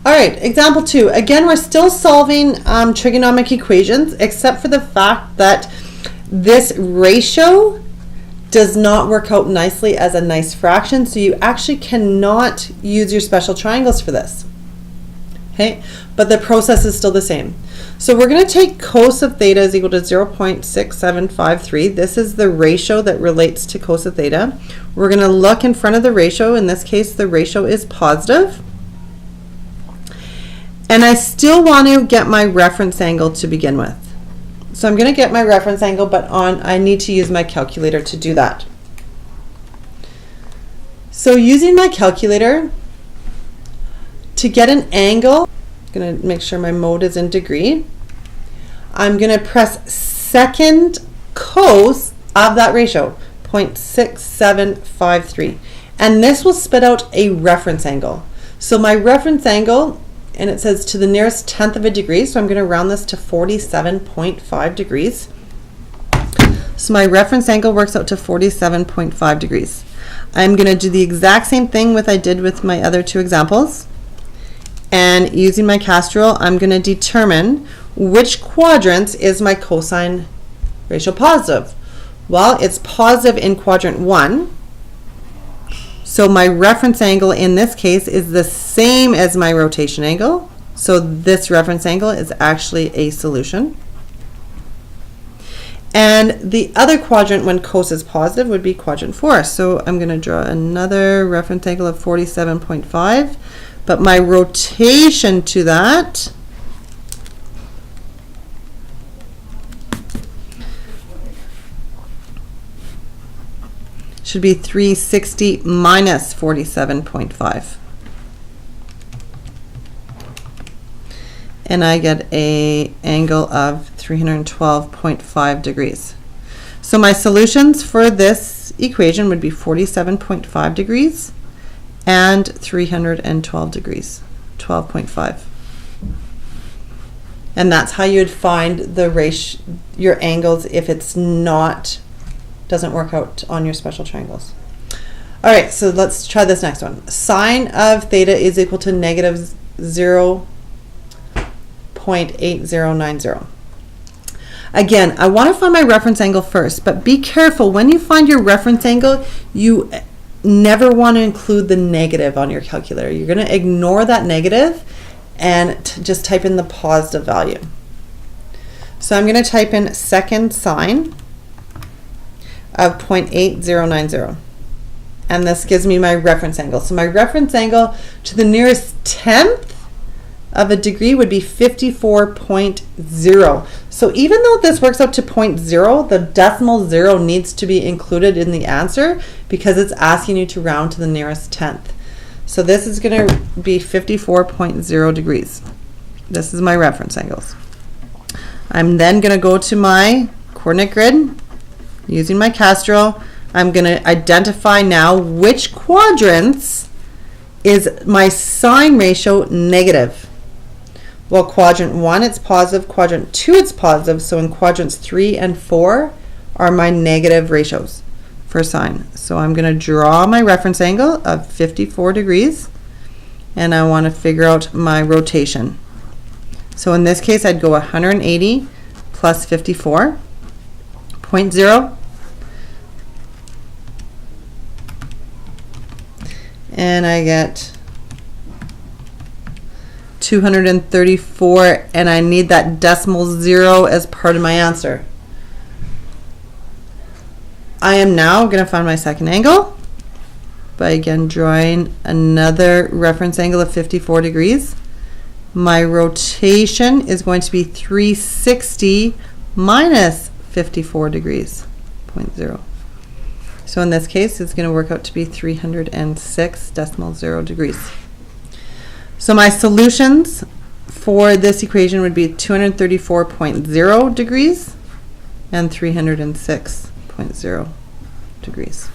All right, example 2. Again, we're still solving trigonomic equations, except for the fact that this ratio does not work out nicely as a nice fraction, so you actually cannot use your special triangles for this. Okay, but the process is still the same. So we're going to take cos of theta is equal to 0.6753. This is the ratio that relates to cos of theta. We're going to look in front of the ratio. In this case, the ratio is positive. And I still want to get my reference angle to begin with. So I'm going to get my reference angle, but I need to use my calculator to do that. So using my calculator, to get an angle, I'm going to make sure my mode is in degree. I'm going to press second cos of that ratio, 0.6753. And this will spit out a reference angle. So my reference angle, and it says to the nearest tenth of a degree, so I'm going to round this to 47.5 degrees. So my reference angle works out to 47.5 degrees. I'm going to do the exact same thing with I did with my other two examples. And using my cast rule, I'm going to determine which quadrant is my cosine ratio positive. Well, it's positive in quadrant 1. So my reference angle in this case is the same as my rotation angle. So this reference angle is actually a solution. And the other quadrant when cos is positive would be quadrant 4. So I'm going to draw another reference angle of 47.5. But my rotation to that should be 360 minus 47.5. And I get an angle of 312.5 degrees. So my solutions for this equation would be 47.5 degrees and 312 degrees, 12.5. And that's how you'd find the ratio, your angles, if it's not, doesn't work out on your special triangles. All right, so let's try this next one. Sine of theta is equal to negative 0.8090. Again, I want to find my reference angle first, but be careful. When you find your reference angle, you never want to include the negative on your calculator. You're going to ignore that negative and just type in the positive value. So I'm going to type in second sine of 0.8090. And this gives me my reference angle. So my reference angle to the nearest tenth of a degree would be 54.0. So even though this works out to 0.0, the decimal 0 needs to be included in the answer because it's asking you to round to the nearest tenth. So this is going to be 54.0 degrees. This is my reference angles. I'm then going to go to my coordinate grid using my cast rule. I'm going to identify now which quadrants is my sine ratio negative. Well, quadrant 1 it's positive, quadrant 2 it's positive, so in quadrants 3 and 4 are my negative ratios for sine. So I'm going to draw my reference angle of 54 degrees and I want to figure out my rotation. So in this case I'd go 180 plus 54.0, and I get 234, and I need that decimal 0 as part of my answer. I am now going to find my second angle by again drawing another reference angle of 54 degrees. My rotation is going to be 360 minus 54 degrees, 0.0. So in this case, it's going to work out to be 306.0 degrees. So my solutions for this equation would be 234.0 degrees and 306.0 degrees.